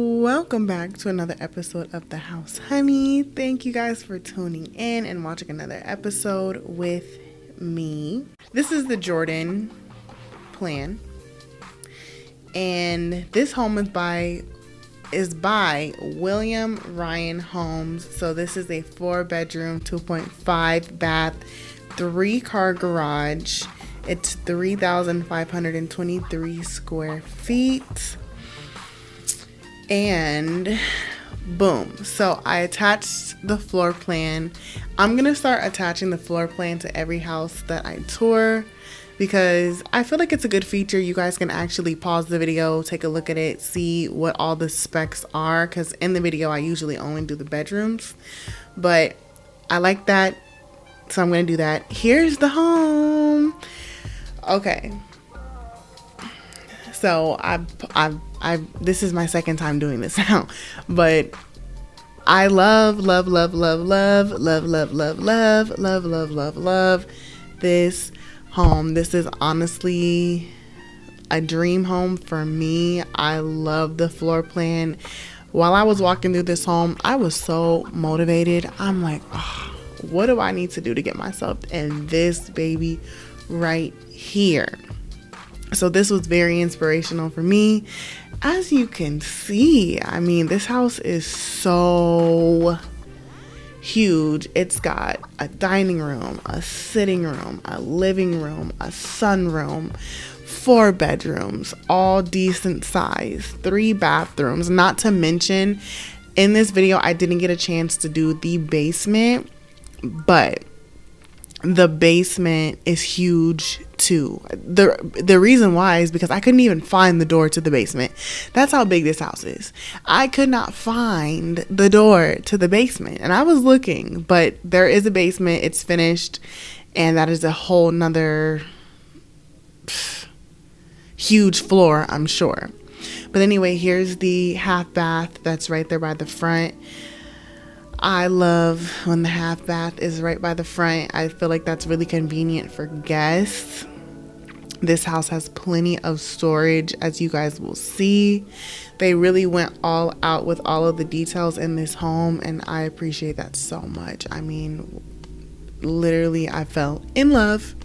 Welcome back to another episode of the House Honey. Thank you guys for tuning in and watching another episode with me. This is the Jordan plan, and this home is by William Ryan Homes. So this is a 4-bedroom, 2.5 bath, 3-car garage. It's 3,523 square feet. And boom. So I attached the floor plan. I'm going to start attaching the floor plan to every house that I tour because I feel like it's a good feature. You guys can actually pause the video, take a look at it, see what all the specs are, because in the video I usually only do the bedrooms. But I like that, so I'm going to do that. Here's the home. Okay. So I this is my second time doing this now, but I love this home. This is honestly a dream home for me. I love the floor plan. While I was walking through this home, I was so motivated. I'm like, oh, what do I need to do to get myself in this baby right here? So this was very inspirational for me. As you can see, I mean, this house is so huge. It's got a dining room, a sitting room, a living room, a sunroom, 4 bedrooms, all decent size, 3 bathrooms. Not to mention, in this video, I didn't get a chance to do the basement, but the basement is huge too. The reason why is because I couldn't even find the door to the basement. That's how big this house is. I could not find the door to the basement, and I was looking, but there is a basement. It's finished, and that is a whole nother huge floor, I'm sure. But anyway, here's the half bath that's right there by the front. I love when the half bath is right by the front. I feel like that's really convenient for guests. This house has plenty of storage, as you guys will see. They really went all out with all of the details in this home, and I appreciate that so much. I mean, literally, I fell in love.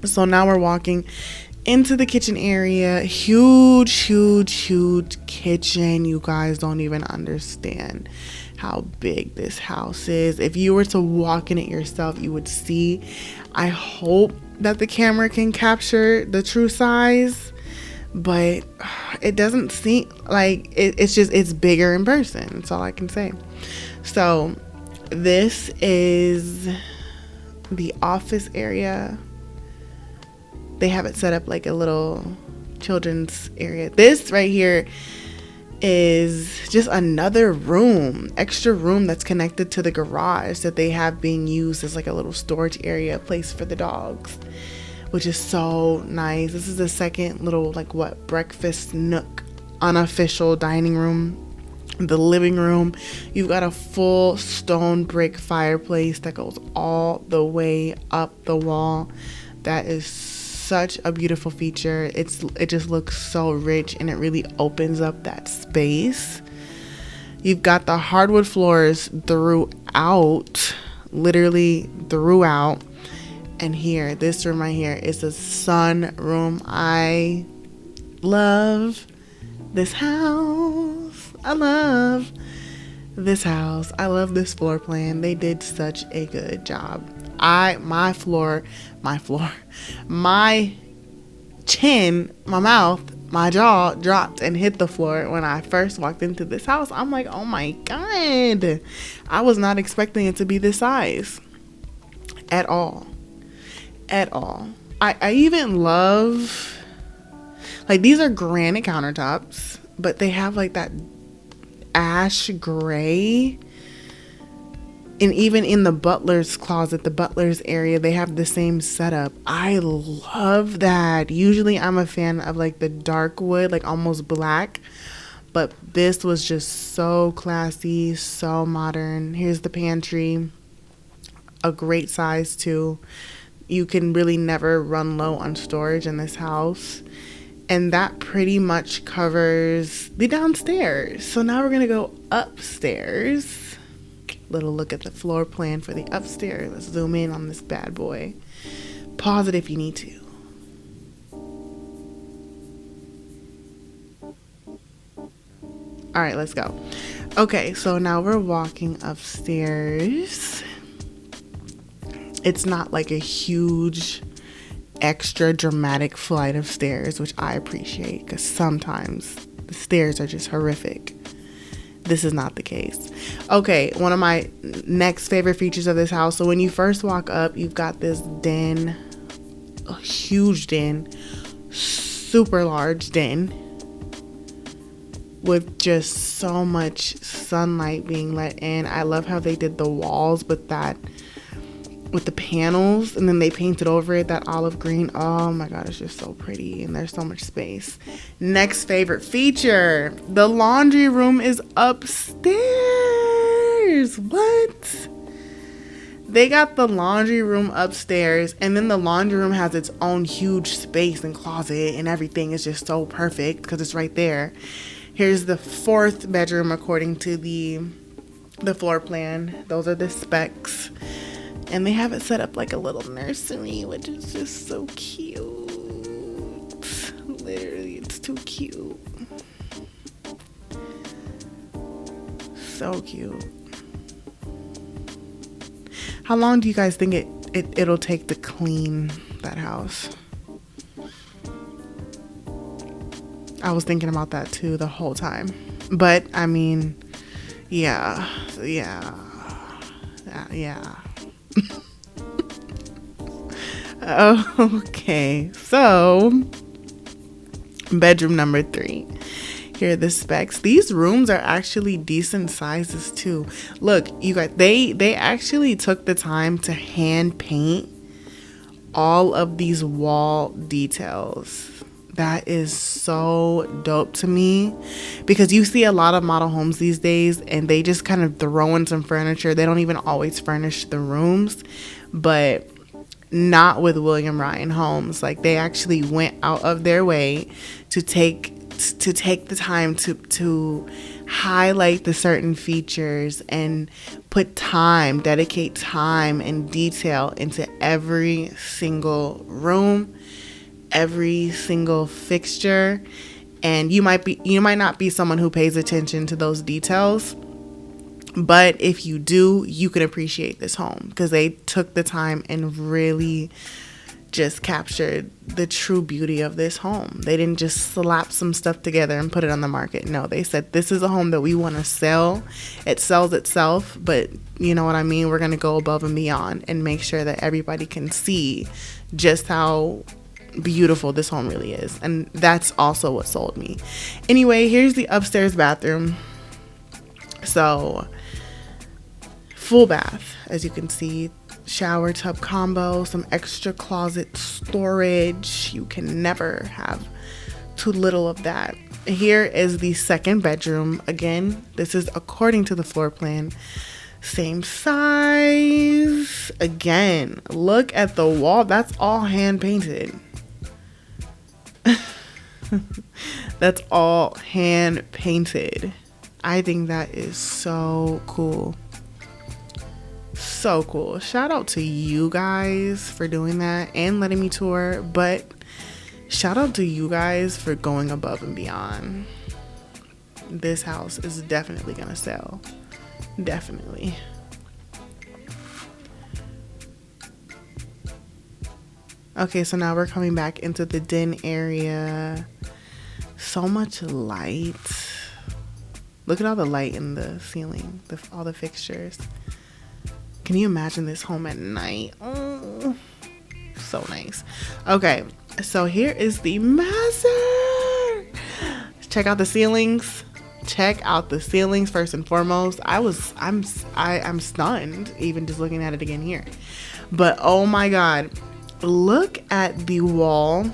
So now we're walking into the kitchen area. Huge kitchen. You guys don't even understand how big this house is. If you were to walk in it yourself, you would see. I hope that the camera can capture the true size, but it doesn't seem like it's bigger in person. That's all I can say. So this is the office area. They have it set up like a little children's area. This right here is just another room, extra room that's connected to the garage that they have being used as like a little storage area, place for the dogs, which is so nice. This is the second little breakfast nook, unofficial dining room. The living room, you've got a full stone brick fireplace that goes all the way up the wall. That is such a beautiful feature. It just looks so rich, and it really opens up that space. You've got the hardwood floors throughout, literally throughout. And here, this room right here is a sun room. I love this house. I love this house. I love this floor plan. They did such a good job. My chin, my mouth, my jaw dropped and hit the floor when I first walked into this house. I'm like, oh my God. I was not expecting it to be this size at all. I even love, like, these are granite countertops, but they have like that ash gray. And even in the butler's closet, the butler's area, they have the same setup. I love that. Usually I'm a fan of like the dark wood, like almost black. But this was just so classy, so modern. Here's the pantry. A great size too. You can really never run low on storage in this house. And that pretty much covers the downstairs. So now we're gonna go upstairs. Little look at the floor plan for the upstairs. Let's zoom in on this bad boy. Pause it if you need to. All right, let's go. Okay, so now we're walking upstairs. It's not like a huge, extra dramatic flight of stairs, which I appreciate because sometimes the stairs are just horrific. This is not the case. Okay, one of my next favorite features of this house. So when you first walk up, you've got this den, a huge den, super large den, with just so much sunlight being let in. I love how they did the walls with the panels, and then they painted over it that olive green. Oh my god, it's just so pretty, and there's so much space. Next favorite feature, the laundry room is upstairs. What? They got the laundry room upstairs, and then the laundry room has its own huge space and closet, and everything is just so perfect because it's right there. Here's the 4th bedroom according to the floor plan. Those are the specs. And they have it set up like a little nursery, which is just so cute. Literally, it's too cute. So cute. How long do you guys think it'll take to clean that house? I was thinking about that too the whole time. But I mean, yeah. Okay, so bedroom number 3. Here are the specs. These rooms are actually decent sizes too. Look, you guys, they actually took the time to hand paint all of these wall details. That is so dope to me, because you see a lot of model homes these days and they just kind of throw in some furniture. They don't even always furnish the rooms, but not with William Ryan Homes. Like, they actually went out of their way to take the time to highlight the certain features and dedicate time and detail into every single room, every single fixture. And you might not be someone who pays attention to those details, but if you do, you can appreciate this home because they took the time and really just captured the true beauty of this home. They didn't just slap some stuff together and put it on the market. No, they said, this is a home that we want to sell. It sells itself, but you know what I mean? We're going to go above and beyond and make sure that everybody can see just how beautiful this home really is. And that's also what sold me. Anyway, here's the upstairs bathroom. So, full bath, as you can see. Shower tub combo, some extra closet storage. You can never have too little of that. Here is the 2nd bedroom. Again, this is according to the floor plan. Same size. Again, look at the wall. That's all hand painted. That's all hand painted. I think that is so cool. So cool. Shout out to you guys for doing that and letting me tour, but shout out to you guys for going above and beyond. This house is definitely gonna sell. Definitely. Okay, so now we're coming back into the den area. So much light. Look at all the light in the ceiling, all the fixtures. Can you imagine this home at night? Oh, so nice. Okay, so here is the master. Check out the ceilings. Check out the ceilings first and foremost. I'm stunned even just looking at it again here. But oh my god, look at the wall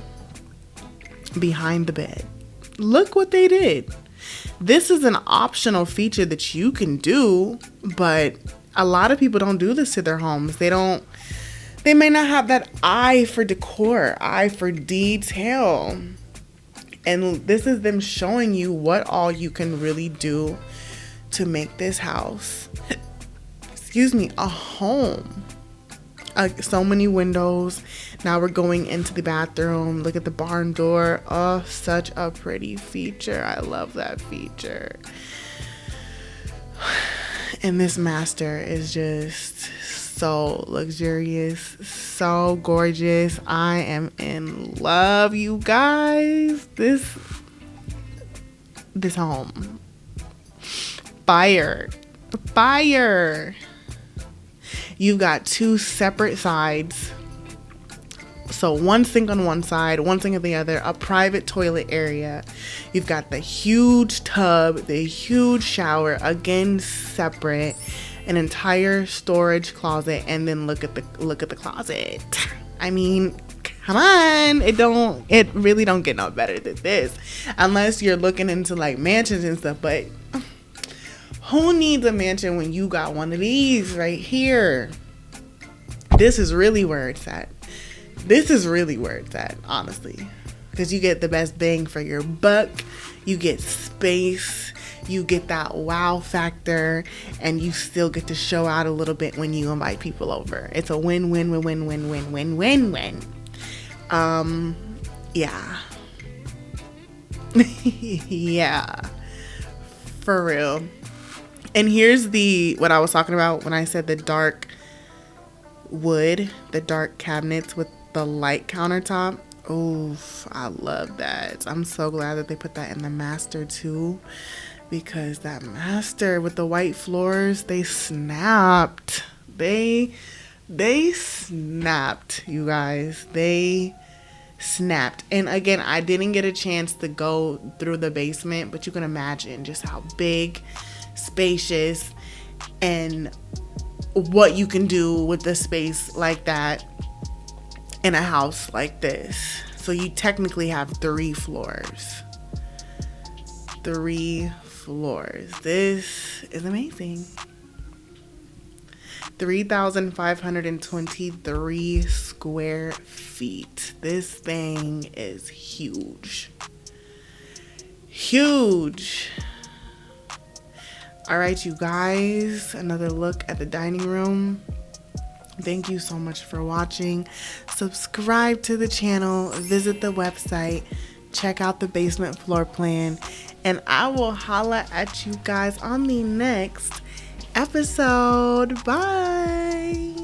behind the bed. Look what they did. This is an optional feature that you can do, but a lot of people don't do this to their homes. They may not have that eye for decor, eye for detail. And this is them showing you what all you can really do to make this house, excuse me, a home. So many windows. Now we're going into the bathroom. Look at the barn door. Oh, such a pretty feature. I love that feature. And this master is just so luxurious, so gorgeous. I am in love, you guys. This home. Fire. You've got two separate sides. So one sink on one side, one sink on the other, a private toilet area. You've got the huge tub, the huge shower, again separate, an entire storage closet, and then look at the closet. I mean, come on. It really don't get no better than this. Unless you're looking into like mansions and stuff, but who needs a mansion when you got one of these right here? This is really where it's at. Honestly. Because you get the best bang for your buck. You get space. You get that wow factor. And you still get to show out a little bit when you invite people over. It's a win-win-win-win-win-win-win-win. Yeah. Yeah. For real. And here's what I was talking about when I said the dark wood, the dark cabinets with the light countertop. Oof, I love that. I'm so glad that they put that in the master too, because that master with the white floors, they snapped. They snapped, you guys. They snapped. And again, I didn't get a chance to go through the basement, but you can imagine just how big, spacious, and what you can do with the space like that in a house like this. So you technically have 3 floors. 3 floors. This is amazing. 3,523 square feet. This thing is huge. Huge. All right, you guys, another look at the dining room. Thank you so much for watching. Subscribe to the channel, visit the website, check out the basement floor plan, and I will holla at you guys on the next episode. Bye.